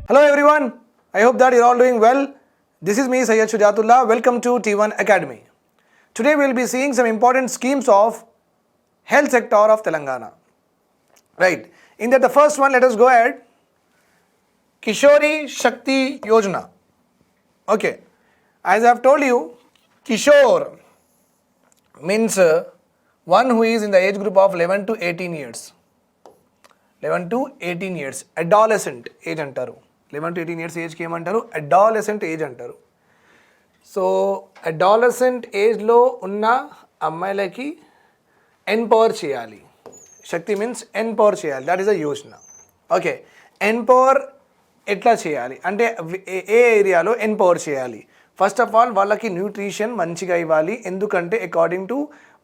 Hello everyone, I hope that you're all doing well. This is me Sayyid Shujatullah. Welcome to T1 Academy. Today we'll be seeing some important schemes of health sector of Telangana. Right, in that the first one, let us go ahead. Kishori Shakti Yojana. Okay, as I have told you, Kishore means one who is in the age group of 11 to 18 years. 11 to 18 years, adolescent age అంటారు. 11 to 18 years ఏజ్కి ఏమంటారు? Adolescent age అంటారు. So adolescent ఏజ్లో ఉన్న అమ్మాయిలకి empower చేయాలి. శక్తి means empower చేయాలి, that is a Yojana. Okay, empower ఎట్లా చేయాలి అంటే ఏ ఏరియాలో ఎంపవర్ చేయాలి? ఫస్ట్ ఆఫ్ ఆల్ వాళ్ళకి న్యూట్రిషన్ మంచిగా ఇవ్వాలి. ఎందుకంటే అకార్డింగ్ టు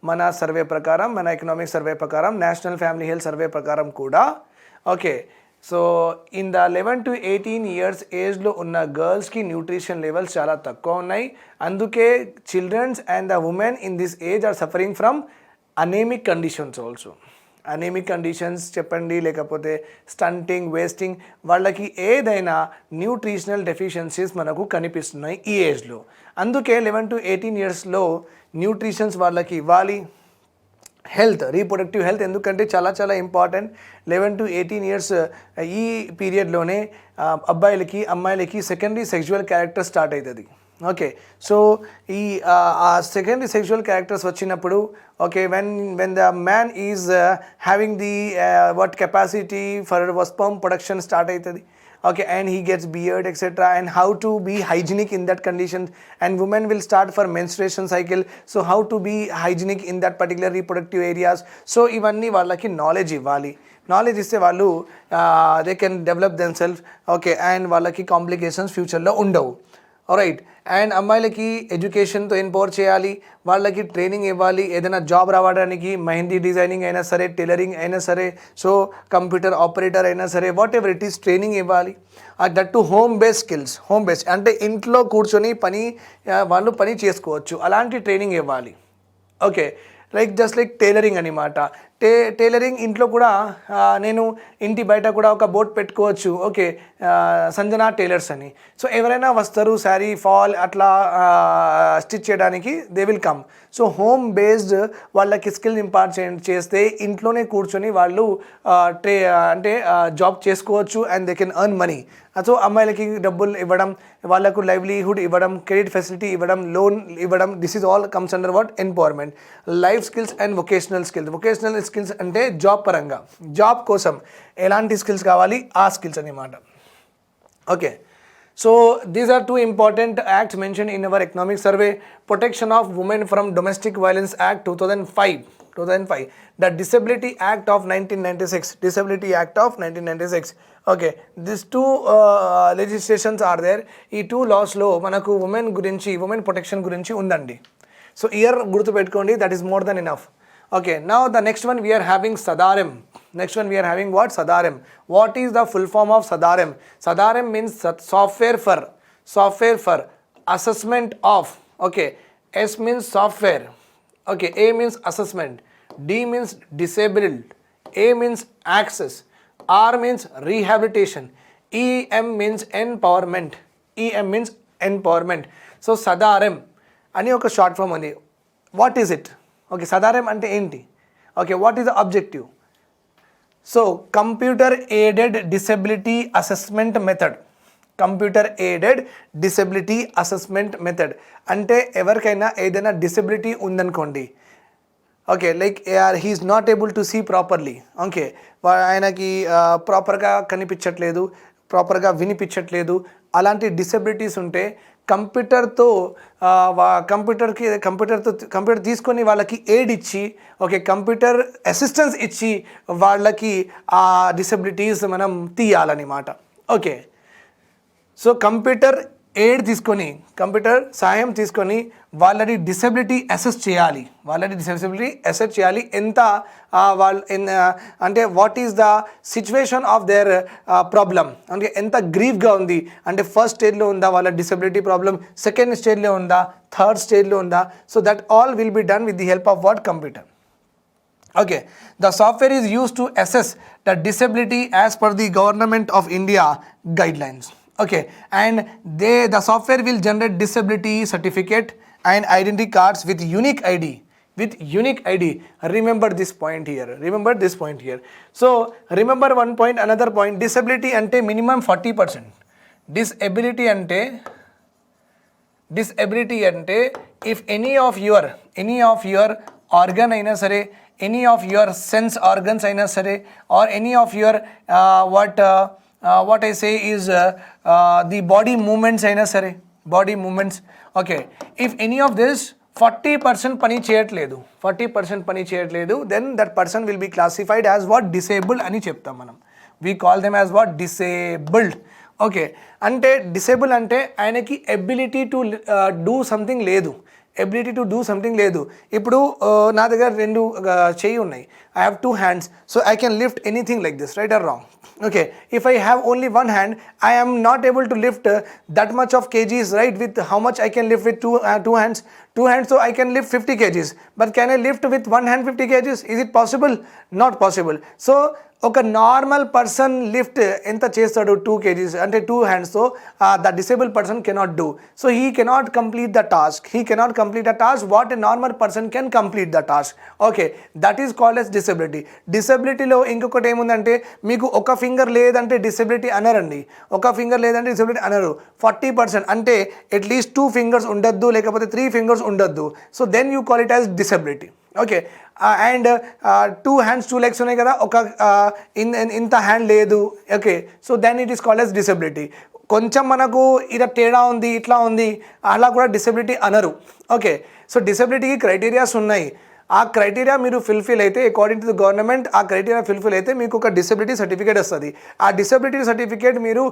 మన సర్వే ప్రకారం, మన ఎకనామిక్ సర్వే ప్రకారం, నేషనల్ ఫ్యామిలీ హెల్త్ సర్వే ప్రకారం కూడా okay, so in the 11 to 18 years ఏజ్లో ఉన్న గర్ల్స్కి న్యూట్రిషన్ లెవెల్స్ చాలా తక్కువ ఉన్నాయి. అందుకే childrens and the women in this age are suffering from anaemic conditions also. Anaemic conditions చెప్పండి, లేకపోతే స్టంటింగ్, వేస్టింగ్, వాళ్ళకి ఏదైనా న్యూట్రిషనల్ డెఫిషియన్సీస్ మనకు కనిపిస్తున్నాయి ఈ ఏజ్లో. అందుకే 11 to 18 yearsలో న్యూట్రిషన్స్ వాళ్ళకి ఇవ్వాలి. హెల్త్, రీప్రొడక్టివ్ హెల్త్ ఎందుకంటే చాలా చాలా ఇంపార్టెంట్. 11 to 18 years ఈ పీరియడ్లోనే అబ్బాయిలకి అమ్మాయిలకి సెకండరీ సెక్షువల్ క్యారెక్టర్ స్టార్ట్ అవుతుంది. ఓకే, సో ఈ సెకండరీ సెక్షువల్ క్యారెక్టర్స్ వచ్చినప్పుడు okay, when the man is having the what capacity for sperm production start అవుతుంది. Okay, and he gets beard etc, and how to be hygienic in that condition, and women will start for menstruation cycle, so how to be hygienic in that particular reproductive areas. So ivanni vallaki knowledge ivvali. Knowledge iste vallu they can develop themselves. Okay, and vallaki complications future lo undavu. Right, and అమ్మాయిలకి ఎడ్యుకేషన్తో empower చేయాలి, వాళ్ళకి training ఇవ్వాలి. ఏదైనా job రావడానికి mehndi designing అయినా సరే, tailoring అయినా సరే, సో కంప్యూటర్ ఆపరేటర్ అయినా సరే, whatever it is training ఇవ్వాలి. That to home based skills. Home based అంటే ఇంట్లో కూర్చొని వాళ్ళు పని చేసుకోవచ్చు, అలాంటి ట్రైనింగ్ ఇవ్వాలి. ఓకే, జస్ట్ లైక్ టైలరింగ్ అనమాట. టైలరింగ్ ఇంట్లో కూడా నేను ఇంటి బయట కూడా ఒక బోర్డ్ పెట్టుకోవచ్చు. ఓకే, సంజనా టైలర్స్ అని. సో ఎవరైనా వస్తారు శారీ, ఫాల్ అట్లా స్టిచ్ చేయడానికి, they will come. So home based వాళ్ళకి స్కిల్ ఇంపార్ట్ చేస్తే ఇంట్లోనే కూర్చొని వాళ్ళు అంటే జాబ్ చేసుకోవచ్చు, and they can earn money. So అమ్మాయిలకి డబ్బులు ఇవ్వడం, వాళ్ళకు లైవ్లీహుడ్ ఇవ్వడం, క్రెడిట్ ఫెసిలిటీ ఇవ్వడం, లోన్ ఇవ్వడం, this is all comes under what? Empowerment. Life skills and vocational skills. Vocational skills అంటే జాబ్ పరంగా, జాబ్ కోసం ఎలాంటి స్కిల్స్ కావాలి ఆ స్కిల్స్ అన్నమాట. Okay, so these are two important acts mentioned in our economic survey. Protection of Women from Domestic Violence Act 2005, the Disability Act of 1996, Disability Act of 1996. Okay, these two legislations are there. ఈ 2 laws మనకు women గురించి, women protection గురించి ఉందండి. So year గుర్తుపెట్టుకోండి, that is more than enough. Okay, now the next one we are having SADARM. Next one we are having what? SADARM. What is the full form of SADARM? SADARM means software for assessment of. Okay, S means software. Okay, A means assessment, D means disabled, A means access, R means rehabilitation, EM means empowerment. EM means empowerment. So SADARM అని ఒక short form ఉంది. What is it? Okay, Sadarem అంటే ఏంటి? Okay, what is the objective? So computer aided disability assessment method. Computer aided disability assessment method అంటే ఎవరికైనా ఏదైనా disability ఉందనుకోండి, okay, like he is not able to see properly. Okay, ఆయనకి ప్రాపర్గా కనిపించట్లేదు, ప్రాపర్గా వినిపించట్లేదు, అలాంటి డిసెబిలిటీస్ ఉంటే కంప్యూటర్ తీసుకొని వాళ్ళకి ఎయిడ్ ఇచ్చి, ఓకే, కంప్యూటర్ అసిస్టెన్స్ ఇచ్చి వాళ్ళకి ఆ డిసెబిలిటీస్ మనం తీయాలన్నమాట. ఓకే, సో కంప్యూటర్ ఎయిడ్ తీసుకొని, కంప్యూటర్ సాయం తీసుకొని వాళ్ళని డిసెబిలిటీ అసెస్ చేయాలి. ఎంత అంటే what is the situation of their problem, అంటే ఎంత గ్రీఫ్గా ఉంది, అంటే ఫస్ట్ స్టేజ్లో ఉందా వాళ్ళ డిసెబిలిటీ ప్రాబ్లమ్, సెకండ్ స్టేజ్లో ఉందా, థర్డ్ స్టేజ్లో ఉందా. So that all will be done with the help of what? Computer. Okay, the software is used to assess the disability as per the Government of India guidelines. Okay, and the software will generate disability certificate and identity cards with unique ID. With unique ID. Remember this point here. Remember this point here. So remember one point, another point. Disability ante minimum 40%. Disability ante if any of your organ aina sare, any of your sense organs aina sare, or any of your what I say is the body movements aina sare, body movements. Okay, if any of this 40% పని చేయట్లేదు, 40% పని చేయట్లేదు, then that person will be classified as what? Disabled అని చెప్తాం మనం. We call them as what? Disabled. Okay, అంటే disable అంటే ఆయనకి ఎబిలిటీ టు డూ సంథింగ్ లేదు, ఎబిలిటీ టు డూ సంథింగ్ లేదు. ఇప్పుడు నా దగ్గర రెండు చెయ్యి ఉన్నాయి, I have 2 hands, so I can lift anything like this, right or wrong? Okay, if I have only 1 hand, I am not able to lift that much of kgs, right? With how much I can lift with two hands, so I can lift 50 kgs. But can I lift with 1 hand 50 kgs? Is it possible? Not possible. So ఒక normal person lift ఎంత చేస్తాడు? 2 kgs, అంటే 2 hands. So the disable person cannot do, so he cannot complete the task. What a normal person can complete the task. Okay, that is called as disability. డిసెబిలిటీలో ఇంకొకటి ఏముందంటే, మీకు ఒక finger లేదంటే disability అనరండి, ఒక ఫింగర్ లేదంటే disability అనరు. 40% అంటే అట్లీస్ట్ 2 fingers ఉండొద్దు, లేకపోతే 3 fingers ఉండొద్దు. So then you call it as disability. Okay, and 2 hands 2 legs ఉన్నాయి కదా, ఒక ఇంత హ్యాండ్ లేదు. Okay, so then it is called as disability. కొంచెం మనకు ఇలా తేడా ఉంది, ఇట్లా ఉంది, అలా కూడా డిసెబిలిటీ అనరు. ఓకే, సో డిసెబిలిటీకి క్రైటీరియాస్ ఉన్నాయి. ఆ క్రైటీరియా మీరు ఫుల్ఫిల్ అయితే, అకార్డింగ్ టు ద గవర్నమెంట్ ఆ క్రైటీరియా ఫుల్ఫిల్ అయితే మీకు ఒక డిసెబిలిటీ సర్టిఫికేట్ వస్తుంది. ఆ డిసెబిలిటీ సర్టిఫికేట్ మీరు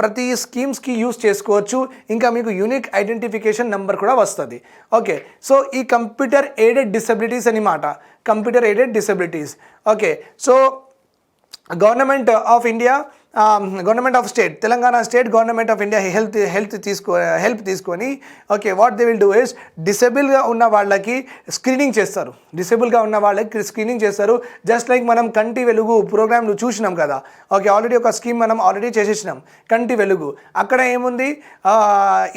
ప్రతి స్కీమ్స్కి యూస్ చేసుకోవచ్చు. ఇంకా మీకు యూనిక్ ఐడెంటిఫికేషన్ నెంబర్ కూడా వస్తుంది. ఓకే, సో ఈ కంప్యూటర్ ఎయిడెడ్ డిసెబిలిటీస్ అనమాట, computer aided disabilities. Okay, so government of India, government of state, Telangana state government of India help తీసుకొని okay, what they will do is, డిసేబుల్గా ఉన్న వాళ్ళకి స్క్రీనింగ్ చేస్తారు. డిసేబుల్గా ఉన్న వాళ్ళకి స్క్రీనింగ్ చేస్తారు. జస్ట్ లైక్ మనం కంటి వెలుగు ప్రోగ్రామ్ చూసినాం కదా. ఓకే, ఆల్రెడీ ఒక స్కీమ్ మనం ఆల్రెడీ చేసేసినాం, కంటి వెలుగు. అక్కడ ఏముంది,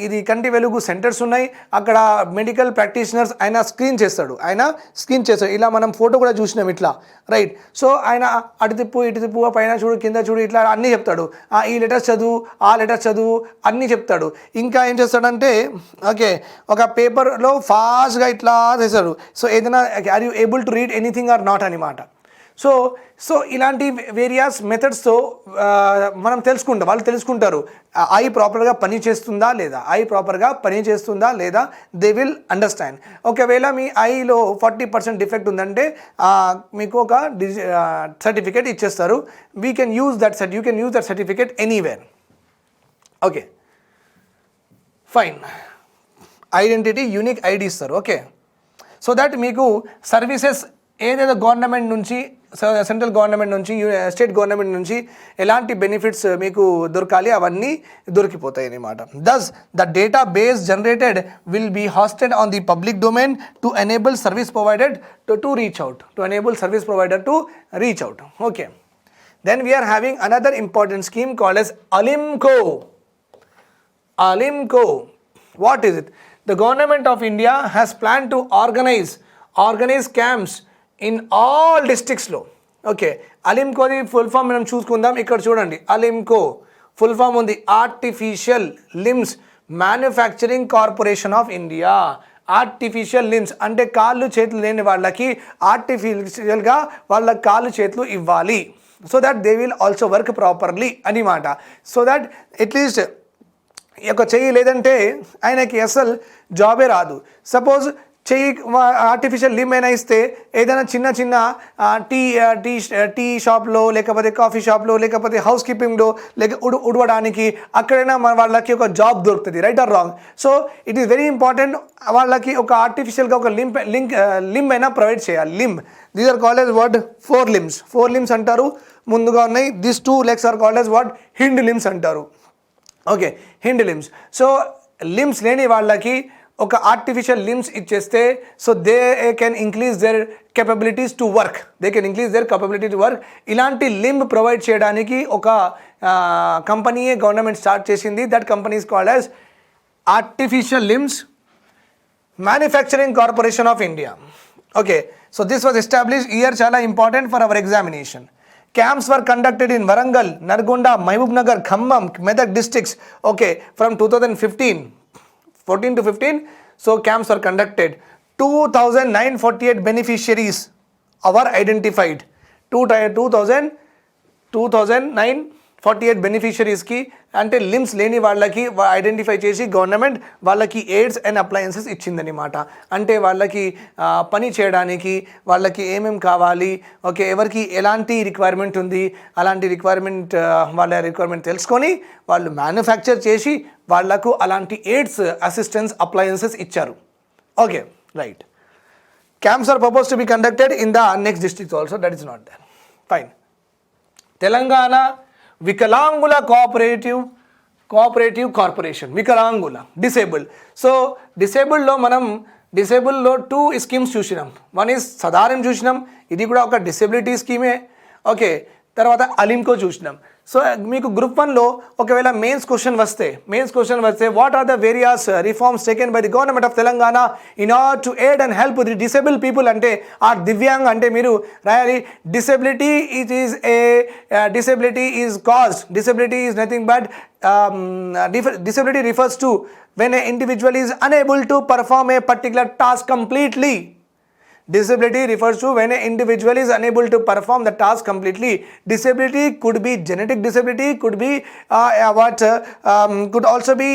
ఇది కంటి వెలుగు సెంటర్స్ ఉన్నాయి, అక్కడ మెడికల్ ప్రాక్టీషనర్స్ ఆయన స్క్రీన్ చేస్తాడు. ఇలా మనం ఫోటో కూడా చూసినాం ఇట్లా, రైట్? సో ఆయన అటు తిప్పు ఇటు తిప్పు, పైన చూడు కింద చూడు, ఇట్లా అన్నీ చెప్తాడు. ఈ లెటర్స్ చదువు, ఆ లెటర్స్ చదువు, అన్నీ చెప్తాడు. ఇంకా ఏం చేస్తాడంటే, ఓకే, ఒక పేపర్లో ఫాస్ట్గా ఇట్లా చేస్తాడు. సో ఏదైనా are you able to read anything or not అనమాట. సో ఇలాంటి వేరియస్ మెథడ్స్తో మనం వాళ్ళు తెలుసుకుంటారు ఐ ప్రాపర్గా పని చేస్తుందా లేదా, దే విల్ అండర్స్టాండ్. ఒకవేళ మీ ఐలో 40% డిఫెక్ట్ ఉందంటే మీకు ఒక సర్టిఫికేట్ ఇచ్చేస్తారు. You can use that certificate anywhere. Okay, fine. Identity unique ID ఇస్తారు. ఓకే, సో దట్ మీకు సర్వీసెస్ ఏదైతే గవర్నమెంట్ నుంచి, సెంట్రల్ గవర్నమెంట్ నుంచి, స్టేట్ గవర్నమెంట్ నుంచి ఎలాంటి బెనిఫిట్స్ మీకు దొరకాలి అవన్నీ దొరికిపోతాయి అన్నమాట. Thus the database generated will be hosted on the public domain to enable service provided to reach out. Okay, then we're having another important scheme called as Alimco. What is it? The government of India has planned to organize camps in all districts లో. Okay, అలిమ్కోది full form మనం చూసుకుందాం. ఇక్కడ చూడండి, Alimco full form ఉంది, artificial limbs manufacturing corporation of India. Artificial limbs అంటే కాళ్ళు చేతులు లేని వాళ్ళకి ఆర్టిఫిషియల్గా వాళ్ళ కాళ్ళు చేతులు ఇవ్వాలి. So that they will also work properly అనమాట. సో దట్ అట్లీస్ట్ ఒక చెయ్యి లేదంటే ఆయనకి అసలు జాబే రాదు. సపోజ్ చెయ్యి ఆర్టిఫిషియల్ లిమ్ అయినా ఇస్తే ఏదైనా చిన్న టీ షాప్లో, లేకపోతే కాఫీ షాప్లో, లేకపోతే హౌస్ కీపింగ్లో, లేక ఉడవడానికి అక్కడైనా మన వాళ్ళకి ఒక జాబ్ దొరుకుతుంది. Right or wrong? So it is very important వాళ్ళకి ఒక ఆర్టిఫిషియల్గా ఒక లిమ్ అయినా ప్రొవైడ్ చేయాలి. These are called as what? 4 limbs అంటారు. ముందుగా ఉన్నాయి this 2 legs are called as what? Hind limbs అంటారు. Okay, hind limbs. So limbs లేని వాళ్ళకి ఒక ఆర్టిఫిషియల్ లిమ్స్ ఇచ్చేస్తే so they can increase their capabilities to work, ఇలాంటి లింబ్ ప్రొవైడ్ చేయడానికి ఒక కంపెనీయే గవర్నమెంట్ స్టార్ట్ చేసింది. That company is called as artificial limbs manufacturing corporation of India. Okay, so this was established year, చాలా important for our examination. Camps were conducted in Warangal, Nargonda, Mahbubnagar, Khammam, Medak districts. Okay, from 14 to 15. So camps were conducted. 2,948 beneficiaries were identified. 2,948 బెనిఫిషరీస్కి అంటే limbs లేని వాళ్ళకి identify చేసి government వాళ్ళకి AIDS and appliances ఇచ్చిందనమాట. అంటే వాళ్ళకి పని చేయడానికి వాళ్ళకి ఏమేమి కావాలి, ఓకే, ఎవరికి ఎలాంటి రిక్వైర్మెంట్ ఉంది, అలాంటి రిక్వైర్మెంట్ వాళ్ళ రిక్వైర్మెంట్ తెలుసుకొని వాళ్ళు మ్యానుఫ్యాక్చర్ చేసి వాళ్లకు అలాంటి ఎయిడ్స్ అసిస్టెన్స్ అప్లయన్సెస్ ఇచ్చారు. Okay, right. Camps are propose to be conducted in the next district also, that is not there. Fine. Telangana వికలాంగుల కోఆపరేటివ్ కార్పొరేషన్, వికలాంగుల డిసేబుల్డ్. సో డిసేబుల్డ్లో మనం డిసేబుల్డ్లో 2 స్కీమ్స్ చూసినాం. వన్ ఈజ్ సదారం చూసినాం, ఇది కూడా ఒక డిసేబిలిటీ స్కీమే. ఓకే, తర్వాత అలిమ్కో చూసినాం. సో మీకు గ్రూప్ 1లో ఒకవేళ మెయిన్స్ క్వశ్చన్ వస్తే what are the various reforms taken by the government of Telangana in order to aid and help the disable people అంటే ఆర్ దివ్యాంగ్ అంటే మీరు రాయాలి disability is caused, disability is nothing but disability refers to when an individual is unable to perform a particular task completely. Disability refers to when an individual is unable to perform the task completely. Disability could be genetic disability, could be could also be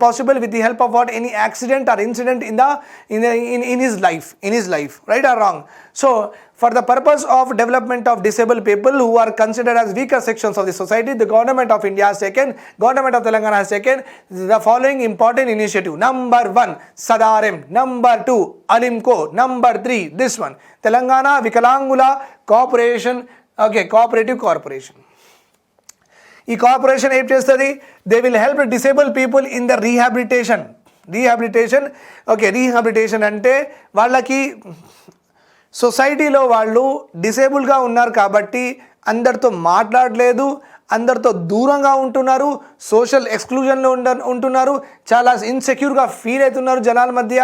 possible with the help of any accident or incident in his life, right or wrong. So for the purpose of development of disabled people who are considered as weaker sections of the society, the government of Telangana has taken the following important initiative. Number 1, Sadarem. Number 2, Alimco. Number 3, this one, Telangana Vikalangula Corporation, cooperative corporation. ఈ corporation ఏం చేస్తుంది? They will help disable people in the rehabilitation. Rehabilitation అంటే వాళ్ళకి సొసైటీలో వాళ్ళు డిసేబుల్గా ఉన్నారు కాబట్టి అందరితో మాట్లాడలేదు, అందరితో దూరంగా ఉంటున్నారు, సోషల్ ఎక్స్క్లూజన్లో ఉంటున్నారు, చాలా ఇన్సెక్యూర్గా ఫీల్ అవుతున్నారు జనాల మధ్య.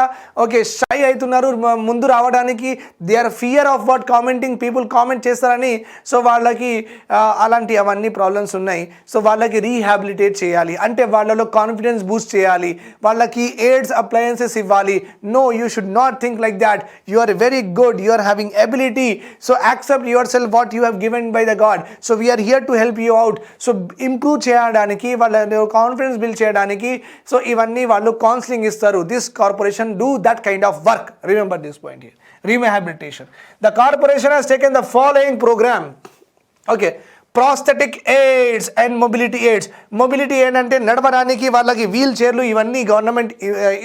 ఓకే, షై అవుతున్నారు ముందు రావడానికి. They or fear of what commenting, people comment చేస్తారని. సో వాళ్ళకి అలాంటి అవన్నీ ప్రాబ్లమ్స్ ఉన్నాయి. సో వాళ్ళకి రీహాబిలిటేట్ చేయాలి అంటే వాళ్ళలో కాన్ఫిడెన్స్ బూస్ట్ చేయాలి, వాళ్ళకి ఎయిడ్స్ అప్లయన్సెస్ ఇవ్వాలి. No, you should not think like that. You are very good, you are having ability, so accept your self what you have given by the god. So we are here to help you out. So improve చేయడానికి, వాళ్ళ confidence build చేయడానికి so ఇవన్నీ వాళ్ళు counselling ఇస్తారు. This corporation do that kind of work. Remember this point here. Rehabilitation. The corporation has taken the following programme. Okay, prosthetic aids and mobility aids. Mobility aid అంటే నడవడానికి వాళ్ళకి wheel చైర్లు ఇవన్నీ government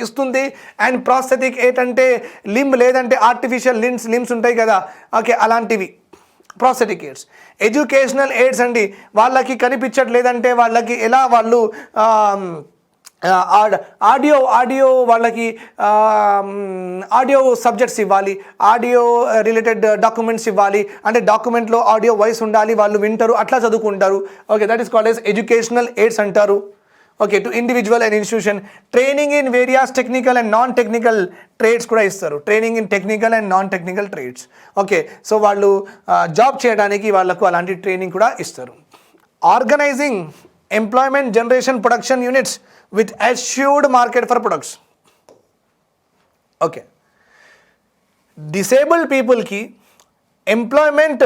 ఇస్తుంది. And prosthetic aid అంటే limb లేదంటే artificial limbs ఉంటాయి కదా, ఓకే, అలాంటివి ప్రాస్థెటిక్ ఎయిడ్స్. ఎడ్యుకేషనల్ ఎయిడ్స్ అండి, వాళ్ళకి కనిపించట్లేదంటే వాళ్ళకి ఎలా వాళ్ళు ఆడియో వాళ్ళకి ఆడియో సబ్జెక్ట్స్ ఇవ్వాలి, ఆడియో రిలేటెడ్ డాక్యుమెంట్స్ ఇవ్వాలి. అంటే డాక్యుమెంట్లో ఆడియో వాయిస్ ఉండాలి, వాళ్ళు వింటారు, అట్లా చదువుకుంటారు. Okay, that is called as educational aids అంటారు. Okay, to individual and institution. Training in various technical and non technical trades కూడా ఇస్తారు. Training in technical and non technical trades. Okay, so వాళ్ళు job చేయడానికి వాళ్ళకు అలాంటి ట్రైనింగ్ కూడా ఇస్తారు. Organising employment generation production units with assured market for products. Okay, disabled పీపుల్కి employment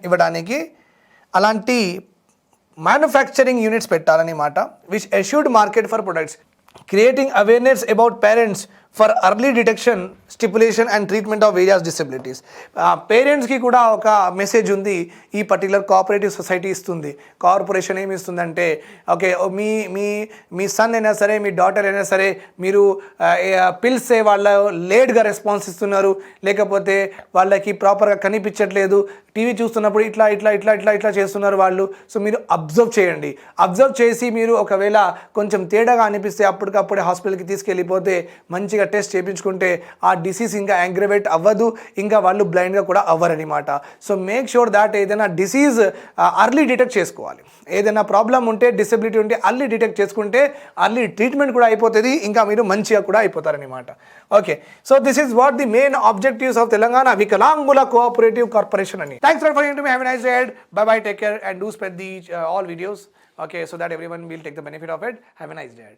ఇవ్వడానికి అలాంటి మ్యానుఫ్యాక్చరింగ్ యూనిట్స్ పెట్టాలని మాట. Which assured market for products. Creating awareness about parents for early detection stipulation and treatment of various disabilities. పేరెంట్స్కి కూడా ఒక message ఉంది ఈ పర్టికులర్ కోఆపరేటివ్ సొసైటీ ఇస్తుంది. కార్పొరేషన్ ఏమి ఇస్తుందంటే ఓకే మీ మీ మీ సన్ అయినా సరే మీ డాటర్ అయినా సరే మీరు పిలిస్తే వాళ్ళ లేట్గా రెస్పాన్స్ ఇస్తున్నారు, లేకపోతే వాళ్ళకి ప్రాపర్గా కనిపించట్లేదు, టీవీ చూస్తున్నప్పుడు ఇట్లా ఇట్లా ఇట్లా ఇట్లా ఇట్లా చేస్తున్నారు వాళ్ళు. సో మీరు అబ్జర్వ్ చేయండి. అబ్జర్వ్ చేసి మీరు ఒకవేళ కొంచెం తేడాగా అనిపిస్తే అప్పటికప్పుడే హాస్పిటల్కి తీసుకెళ్ళిపోతే మంచిగా టెస్ట్ చేయించుకుంటే ఆ డిసీజ్ ఇంకా యాంగ్రవేట్ అవ్వదు, ఇంకా వాళ్ళు బ్లైండ్గా కూడా అవ్వరనమాట. సో మేక్ షూర్ దాట్ ఏదైనా డిసీజ్ అర్లీ డిటెక్ట్ చేసుకోవాలి. ఏదైనా ప్రాబ్లం ఉంటే డిసెబిలిటీ ఉంటే అర్లీ డిటెక్ట్ చేసుకుంటే అర్లీ ట్రీట్మెంట్ కూడా అయిపోతుంది, ఇంకా మీరు మంచిగా కూడా అయిపోతారనమాట. Okay, so this is what the main objectives of Telangana వికలాంగుల కోఆపరేటివ్ కార్పొరేషన్ అని. Thanks for watching to me. Have a nice day. Bye bye, take care and do spread the all videos, okay, so that everyone will take the benefit of it. Have a nice day.